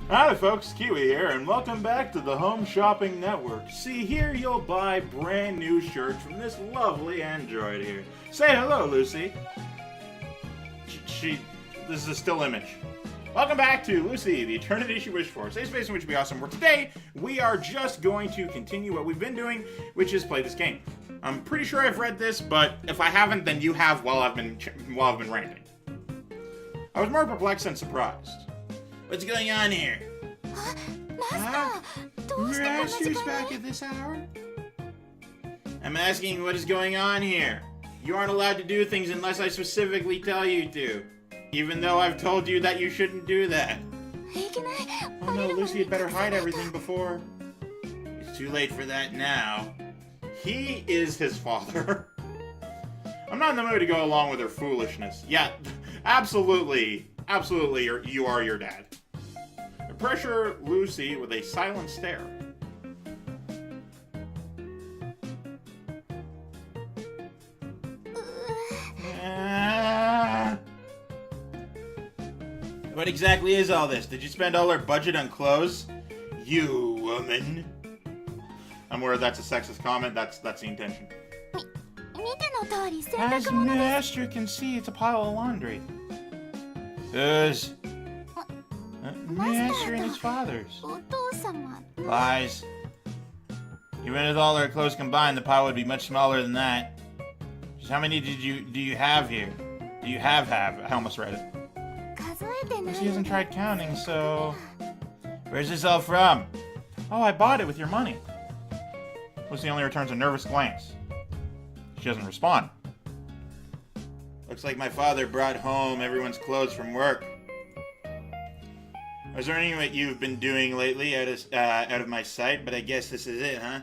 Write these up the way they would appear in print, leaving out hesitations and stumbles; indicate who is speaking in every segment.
Speaker 1: Hi folks, Keywii here, and welcome back to the Home Shopping Network. See, here you'll buy brand new shirts from this lovely android here. Say hello, Lucy. This is a still image. Welcome back to Lucy, the eternity she wished for. Safe space in which would be awesome. Where today, we are just going to continue what we've been doing, which is play this game. I'm pretty sure I've read this, but if I haven't, then you have while I've been ranting. I was more perplexed than surprised. What's going on here? Master's back at this hour? I'm asking what is going on here. You aren't allowed to do things unless I specifically tell you to. Even though I've told you that you shouldn't do that. Oh no, Lucy had better hide everything before. It's too late for that now. He is his father. I'm not in the mood to go along with her foolishness. Yeah, absolutely, you are your dad. I pressure Lucy with a silent stare. What exactly is all this? Did you spend all our budget on clothes? You woman. I'm aware that's a sexist comment. That's the intention. As Master can see, it's a pile of laundry. Master and his father's. Lies. Even with all our clothes combined, the pile would be much smaller than that. Just how many do you have here? Do you have? I almost read it. She hasn't tried counting, so... Where's this all from? Oh, I bought it with your money. Lucy only returns a nervous glance. She doesn't respond. Looks like my father brought home everyone's clothes from work. I was wondering what you've been doing lately out of my sight, but I guess this is it, huh?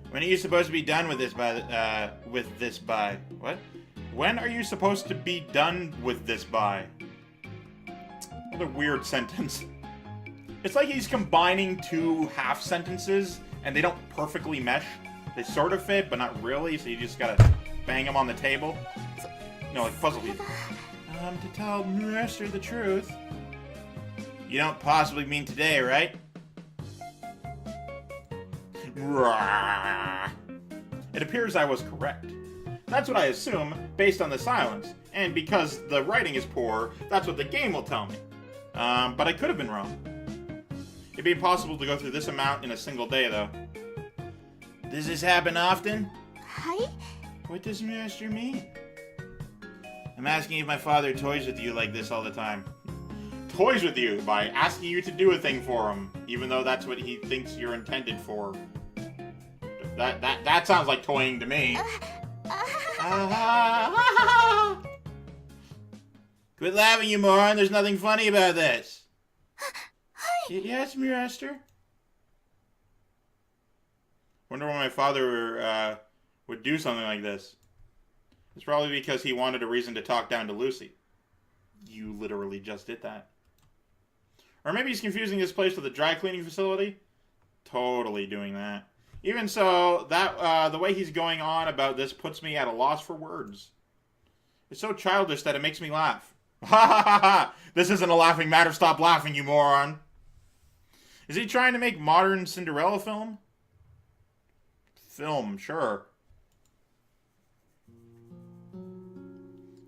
Speaker 1: When are you supposed to be done with this by? What? When are you supposed to be done with this by? What a weird sentence. It's like he's combining two half sentences, and they don't perfectly mesh. They sort of fit, but not really, so you just gotta bang them on the table. No, like puzzle pieces. To tell Master the truth. You don't possibly mean today, right? It appears I was correct. That's what I assume, based on the silence. And because the writing is poor, that's what the game will tell me. But I could have been wrong. It'd be impossible to go through this amount in a single day, though. Does this happen often?
Speaker 2: Hi?
Speaker 1: What does Master mean? I'm asking if my father toys with you like this all the time. Toys with you by asking you to do a thing for him, even though that's what he thinks you're intended for. That sounds like toying to me. Quit laughing, you moron. There's nothing funny about this. Yes, Master. Wonder why my father would do something like this. It's probably because he wanted a reason to talk down to Lucy. You literally just did that. Or maybe he's confusing this place with a dry cleaning facility. Totally doing that. Even so, that the way he's going on about this puts me at a loss for words. It's so childish that it makes me laugh. Ha ha ha ha! This isn't a laughing matter. Stop laughing, you moron. Is he trying to make modern Cinderella film? Film, sure.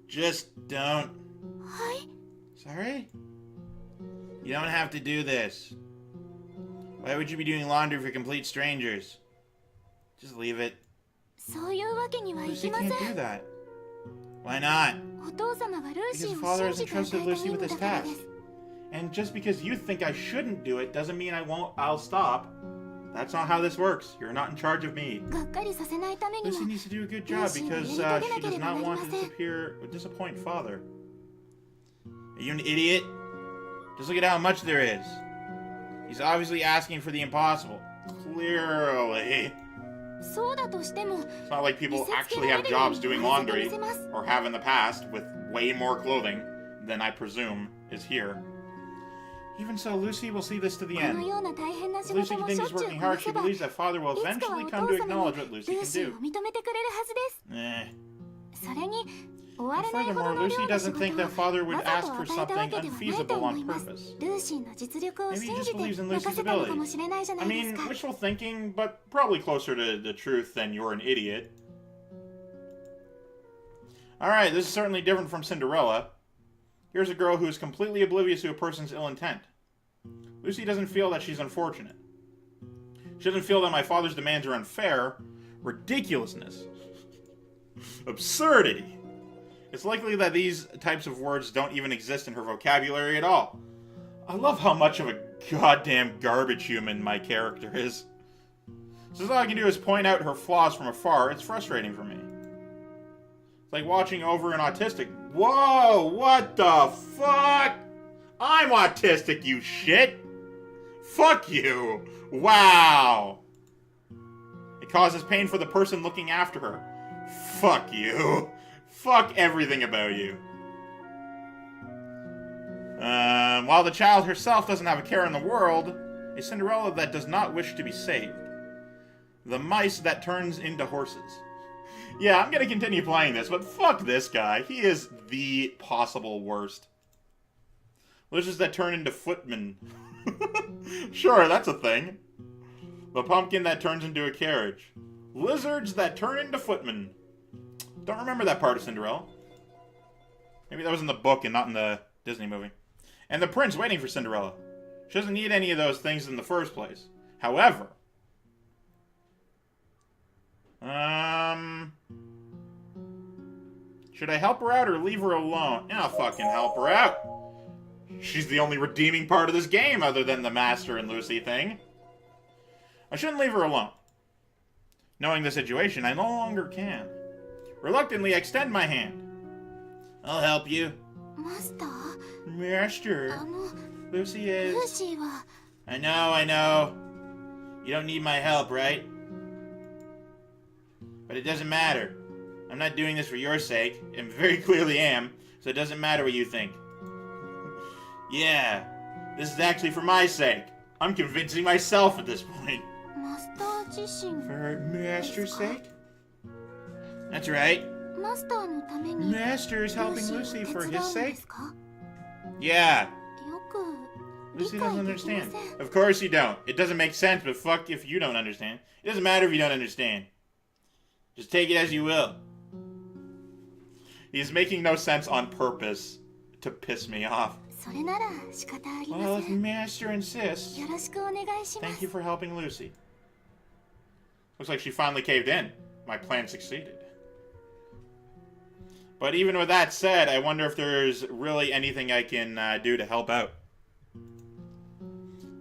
Speaker 1: Just don't.
Speaker 2: Hi?
Speaker 1: Sorry? You don't have to do this. Why would you be doing laundry for complete strangers? Just leave it. Lucy can't do that. Why not? Because father has entrusted Lucy with this task. And just because you think I shouldn't do it doesn't mean I'll stop. That's not how this works. You're not in charge of me. Lucy needs to do a good job because she does not want to disappoint father. Are you an idiot? Just look at how much there is. He's obviously asking for the impossible. Clearly. It's not like people actually have jobs doing laundry, or have in the past, with way more clothing than I presume is here. Even so, Lucy will see this to the end. If Lucy continues working hard, she believes that father will eventually come to acknowledge what Lucy can do. And furthermore, Lucy doesn't think that father would ask for something unfeasible on purpose. Maybe he just believes in Lucy's ability. I mean, wishful thinking, but probably closer to the truth than you're an idiot. Alright, this is certainly different from Cinderella. Here's a girl who is completely oblivious to a person's ill intent. Lucy doesn't feel that she's unfortunate. She doesn't feel that my father's demands are unfair. Ridiculousness. Absurdity. It's likely that these types of words don't even exist in her vocabulary at all. I love how much of a goddamn garbage human my character is. Since all I can do is point out her flaws from afar, it's frustrating for me. It's like watching over an autistic. Whoa, what the fuck? I'm autistic, you shit! Fuck you! Wow! It causes pain for the person looking after her. Fuck you. Fuck everything about you. While the child herself doesn't have a care in the world, a Cinderella that does not wish to be saved. The mice that turns into horses. Yeah, I'm gonna continue playing this, but fuck this guy. He is the possible worst. Lizards that turn into footmen. Sure, that's a thing. The pumpkin that turns into a carriage. Lizards that turn into footmen. Don't remember that part of Cinderella. Maybe that was in the book and not in the Disney movie. And the prince waiting for Cinderella. She doesn't need any of those things in the first place. However... should I help her out or leave her alone? I'll fucking help her out. She's the only redeeming part of this game other than the Master and Lucy thing. I shouldn't leave her alone. Knowing the situation, I no longer can. Reluctantly extend my hand. I'll help you. Master. Lucy is... I know. You don't need my help, right? But it doesn't matter. I'm not doing this for your sake, and very clearly am, so it doesn't matter what you think. Yeah, this is actually for my sake. I'm convincing myself at this point. For Master's sake? That's right. Master is helping Lucy for his sake? Yeah. Lucy doesn't understand. Of course you don't. It doesn't make sense, but fuck if you don't understand. It doesn't matter if you don't understand. Just take it as you will. He's making no sense on purpose to piss me off. Well, if Master insists, thank you for helping Lucy. Looks like she finally caved in. My plan succeeded. But even with that said, I wonder if there's really anything I can do to help out.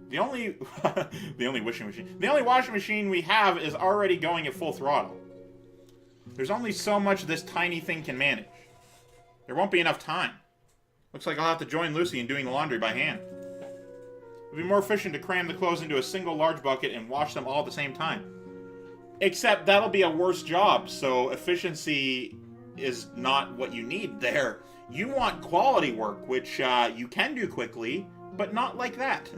Speaker 1: The only washing machine we have is already going at full throttle. There's only so much this tiny thing can manage. There won't be enough time. Looks like I'll have to join Lucy in doing the laundry by hand. It'd be more efficient to cram the clothes into a single large bucket and wash them all at the same time. Except that'll be a worse job, so efficiency is not what you need there. You want quality work, which you can do quickly, but not like that.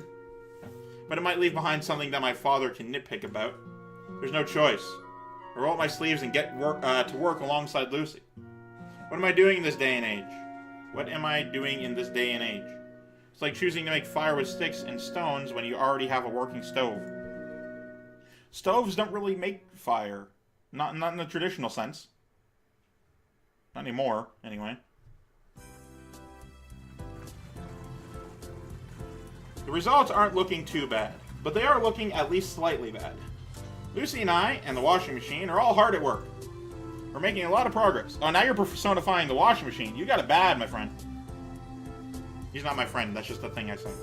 Speaker 1: But it might leave behind something that my father can nitpick about. There's no choice. I roll up my sleeves and get to work alongside Lucy. What am I doing in this day and age? What am I doing in this day and age? It's like choosing to make fire with sticks and stones when you already have a working stove. Stoves don't really make fire. Not in the traditional sense. Not anymore, anyway. The results aren't looking too bad, but they are looking at least slightly bad. Lucy and I, and the washing machine, are all hard at work. We're making a lot of progress. Oh, now you're personifying the washing machine. You got it bad, my friend. He's not my friend, that's just the thing I said.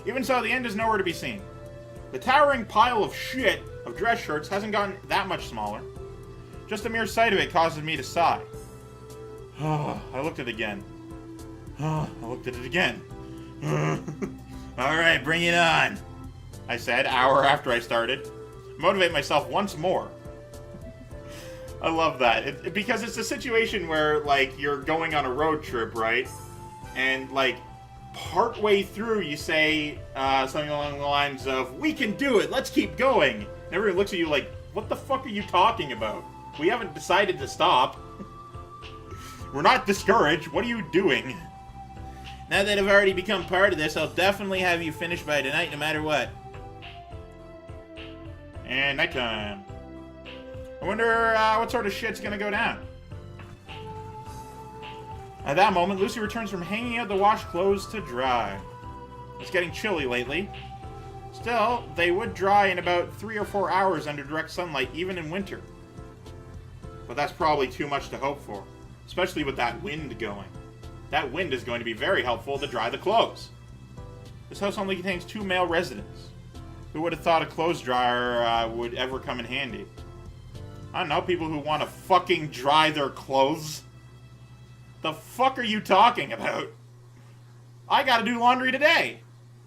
Speaker 1: Even so, the end is nowhere to be seen. The towering pile of shit of dress shirts hasn't gotten that much smaller. Just the mere sight of it causes me to sigh. I looked at it again. I looked at it again. Alright, bring it on, I said, hour after I started. Motivate myself once more. I love that. Because it's a situation where, like, you're going on a road trip, right? And, like, partway through you say something along the lines of, we can do it, let's keep going. And everyone looks at you like, what the fuck are you talking about? We haven't decided to stop. We're not discouraged. What are you doing? Now that I've already become part of this, I'll definitely have you finished by tonight, no matter what. And nighttime. I wonder what sort of shit's gonna go down. At that moment, Lucy returns from hanging out the wash clothes to dry. It's getting chilly lately. Still, they would dry in about 3 or 4 hours under direct sunlight, even in winter. But that's probably too much to hope for, especially with that wind going. That wind is going to be very helpful to dry the clothes. This house only contains 2 male residents. Who would have thought a clothes dryer would ever come in handy? I don't know, people who want to fucking dry their clothes. The fuck are you talking about? I gotta do laundry today.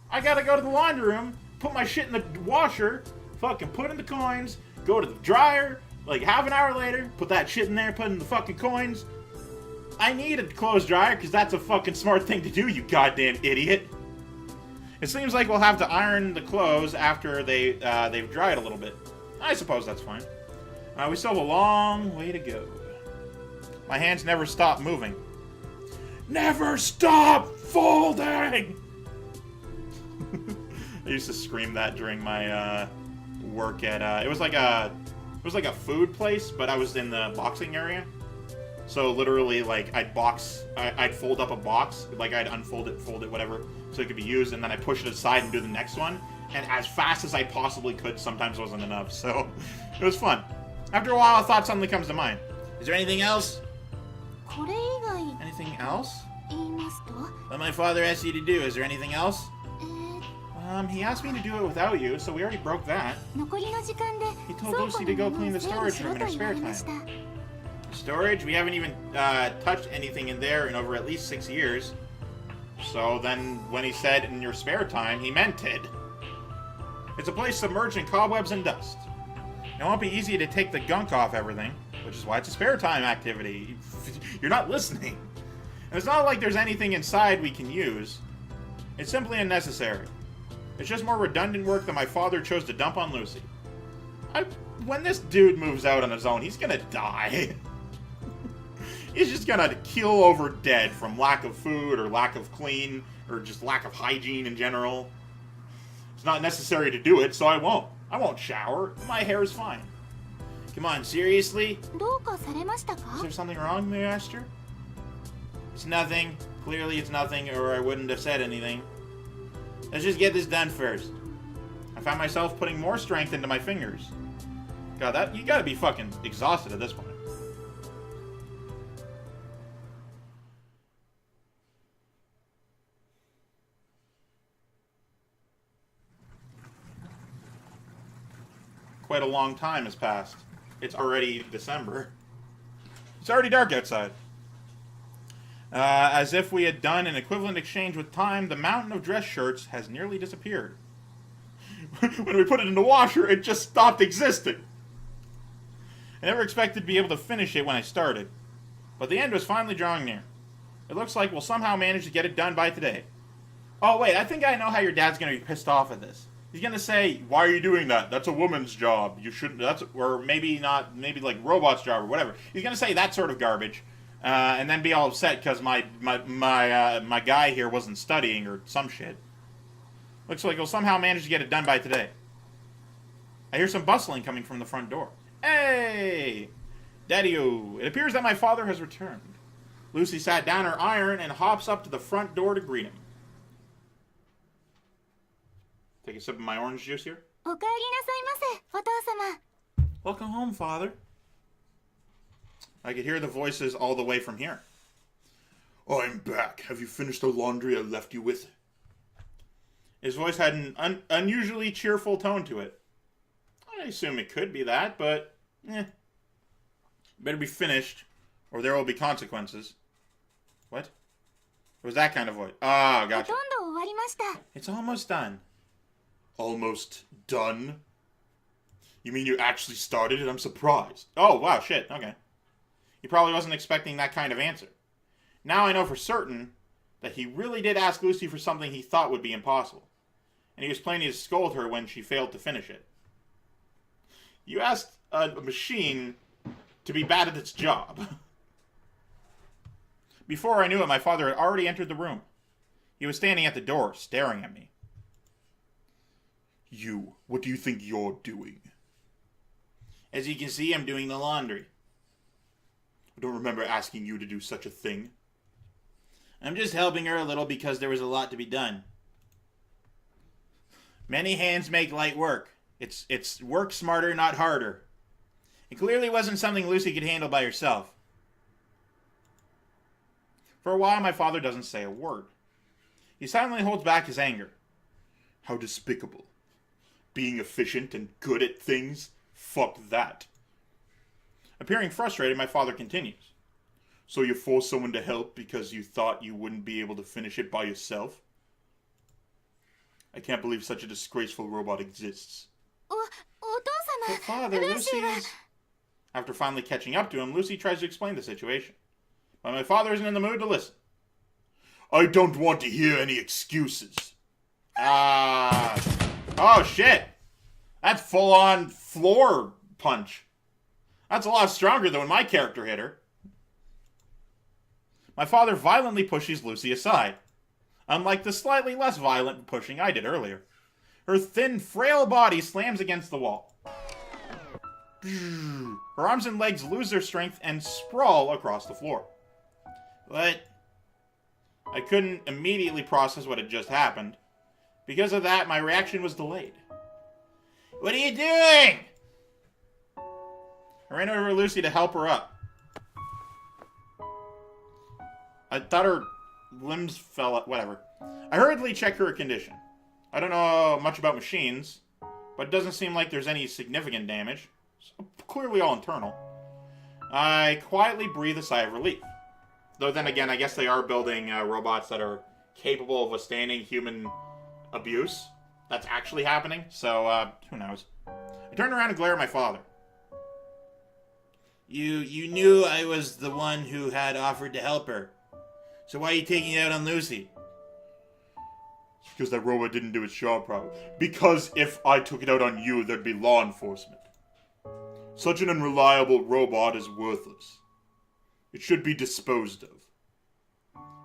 Speaker 1: I gotta go to the laundry room, put my shit in the washer, fucking put in the coins, go to the dryer, like half an hour later, put that shit in there, put in the fucking coins. I need a clothes dryer because that's a fucking smart thing to do, you goddamn idiot. It seems like we'll have to iron the clothes after they've dried a little bit. I suppose that's fine. We still have a long way to go. My hands never stop moving. Never stop folding! I used to scream that during my work at it was like a food place, but I was in the boxing area. So literally, like, I'd fold up a box, like I'd unfold it, fold it, whatever, so it could be used, and then I push it aside and do the next one. And as fast as I possibly could, sometimes wasn't enough, so it was fun. After a while, a thought suddenly comes to mind. Is there anything else? Anything else? What my father asked you to do, is there anything else? He asked me to do it without you, so we already broke that. He told Lucy to go clean the storage room in her spare time. Storage? We haven't even touched anything in there in over at least 6 years. So then, when he said in your spare time, he meant it. It's a place submerged in cobwebs and dust. It won't be easy to take the gunk off everything, which is why it's a spare time activity. You're not listening. And it's not like there's anything inside we can use. It's simply unnecessary. It's just more redundant work that my father chose to dump on Lucy. When this dude moves out on his own, he's gonna die. He's just gonna keel over dead from lack of food or lack of clean or just lack of hygiene in general. It's not necessary to do it, so I won't. I won't shower. My hair is fine. Come on, seriously? Is there something wrong, Master? It's nothing. Clearly it's nothing, or I wouldn't have said anything. Let's just get this done first. I found myself putting more strength into my fingers. God, you gotta be fucking exhausted at this point. Quite a long time has passed. It's already December. It's already dark outside. As if we had done an equivalent exchange with time, the mountain of dress shirts has nearly disappeared. When we put it in the washer, it just stopped existing. I never expected to be able to finish it when I started, but the end was finally drawing near. It looks like we'll somehow manage to get it done by today. Oh wait, I think I know how your dad's gonna be pissed off at this. He's gonna say, "Why are you doing that? That's a woman's job. You shouldn't." Or maybe not. Maybe like robot's job or whatever. He's gonna say that sort of garbage, and then be all upset because my guy here wasn't studying or some shit. Looks like he'll somehow manage to get it done by today. I hear some bustling coming from the front door. Hey, Daddy-o! It appears that my father has returned. Lucy sat down her iron and hops up to the front door to greet him. Take a sip of my orange juice here. Welcome home, Father. I could hear the voices all the way from here. I'm back. Have you finished the laundry I left you with? His voice had an unusually cheerful tone to it. I assume it could be that, but better be finished, or there will be consequences. What? It was that kind of voice. Ah, gotcha. It's almost done. Almost done? You mean you actually started it? I'm surprised. Oh, wow, shit, okay. He probably wasn't expecting that kind of answer. Now I know for certain that he really did ask Lucy for something he thought would be impossible. And he was planning to scold her when she failed to finish it. You asked a machine to be bad at its job. Before I knew it, my father had already entered the room. He was standing at the door, staring at me.
Speaker 2: You, what do you think you're doing?
Speaker 1: As you can see, I'm doing the laundry.
Speaker 2: I don't remember asking you to do such a thing.
Speaker 1: I'm just helping her a little because there was a lot to be done. Many hands make light work. It's work smarter, not harder. It clearly wasn't something Lucy could handle by herself. For a while, my father doesn't say a word. He silently holds back his anger.
Speaker 2: How despicable. Being efficient and good at things? Fuck that.
Speaker 1: Appearing frustrated, my father continues.
Speaker 2: So you forced someone to help because you thought you wouldn't be able to finish it by yourself? I can't believe such a disgraceful robot exists.
Speaker 1: But father, Lucy is... After finally catching up to him, Lucy tries to explain the situation. But my father isn't in the mood to listen.
Speaker 2: I don't want to hear any excuses.
Speaker 1: Oh shit! That's full-on floor punch. That's a lot stronger than when my character hit her. My father violently pushes Lucy aside, unlike the slightly less violent pushing I did earlier. Her thin, frail body slams against the wall. Her arms and legs lose their strength and sprawl across the floor. But I couldn't immediately process what had just happened. Because of that, my reaction was delayed. What are you doing? I ran over to Lucy to help her up. I thought her limbs fell out. Whatever. I hurriedly checked her condition. I don't know much about machines, but it doesn't seem like there's any significant damage. So clearly all internal. I quietly breathe a sigh of relief. Though then again, I guess they are building robots that are capable of withstanding human abuse. That's actually happening, so who knows. I turned around and glared at my father. You knew I was the one who had offered to help her. So why are you taking it out on Lucy?
Speaker 2: Because that robot didn't do its job properly. Because if I took it out on you, there'd be law enforcement. Such an unreliable robot is worthless. It should be disposed of.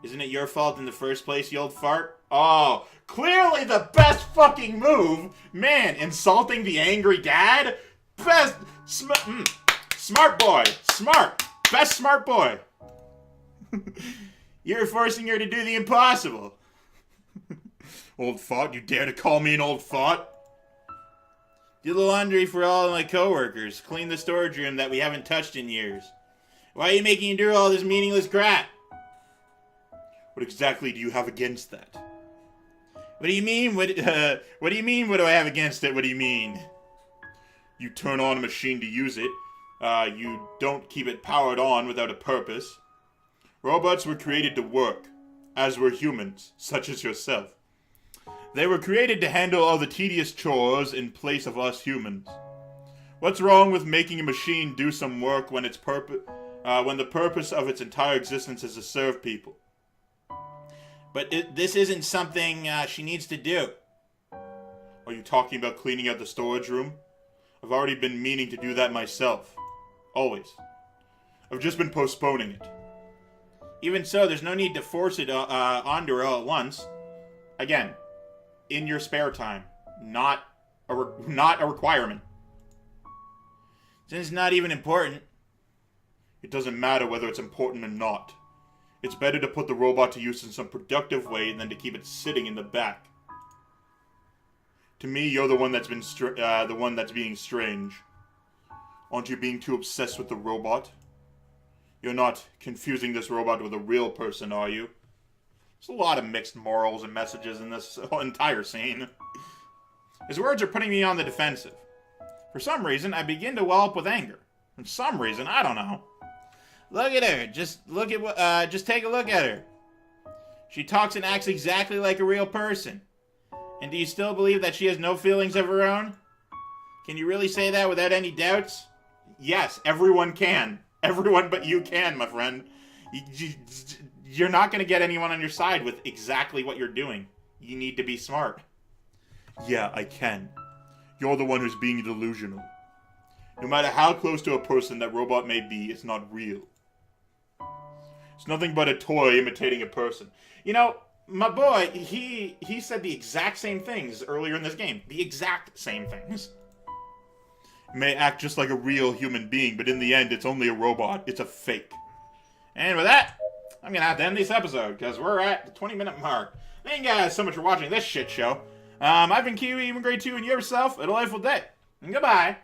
Speaker 1: Isn't it your fault in the first place, you old fart? Oh, clearly the best fucking move! Man, insulting the angry dad? Best... smart boy! Smart! Best smart boy! You're forcing her to do the impossible.
Speaker 2: Old fart, you dare to call me an old fart?
Speaker 1: Do the laundry for all of my coworkers. Clean the storage room that we haven't touched in years. Why are you making me do all this meaningless crap?
Speaker 2: What exactly do you have against that?
Speaker 1: What do you mean? What do you mean? What do I have against it? What do you mean?
Speaker 2: You turn on a machine to use it. You don't keep it powered on without a purpose. Robots were created to work, as were humans, such as yourself. They were created to handle all the tedious chores in place of us humans. What's wrong with making a machine do some work when the purpose of its entire existence is to serve people?
Speaker 1: But this isn't something she needs to do.
Speaker 2: Are you talking about cleaning out the storage room? I've already been meaning to do that myself. Always. I've just been postponing it.
Speaker 1: Even so, there's no need to force it onto her all at once. Again, in your spare time. Not a requirement. Since it's not even important.
Speaker 2: It doesn't matter whether it's important or not. It's better to put the robot to use in some productive way than to keep it sitting in the back. To me, you're the one that's being strange. Aren't you being too obsessed with the robot? You're not confusing this robot with a real person, are you?
Speaker 1: There's a lot of mixed morals and messages in this entire scene. His words are putting me on the defensive. For some reason, I begin to well up with anger. For some reason, I don't know. Look at her. Just take a look at her. She talks and acts exactly like a real person. And do you still believe that she has no feelings of her own? Can you really say that without any doubts? Yes, everyone can. Everyone but you can, my friend. You're not going to get anyone on your side with exactly what you're doing. You need to be smart.
Speaker 2: Yeah, I can. You're the one who's being delusional. No matter how close to a person that robot may be, it's not real. It's nothing but a toy imitating a person. You know, my boy, he said the exact same things earlier in this game. The exact same things. It may act just like a real human being, but in the end, it's only a robot. It's a fake.
Speaker 1: And with that, I'm gonna have to end this episode, because we're at the 20-minute mark. Thank you guys so much for watching this shit show. I've been Keywii, you've been great too, and you have yourself a delightful day. And goodbye.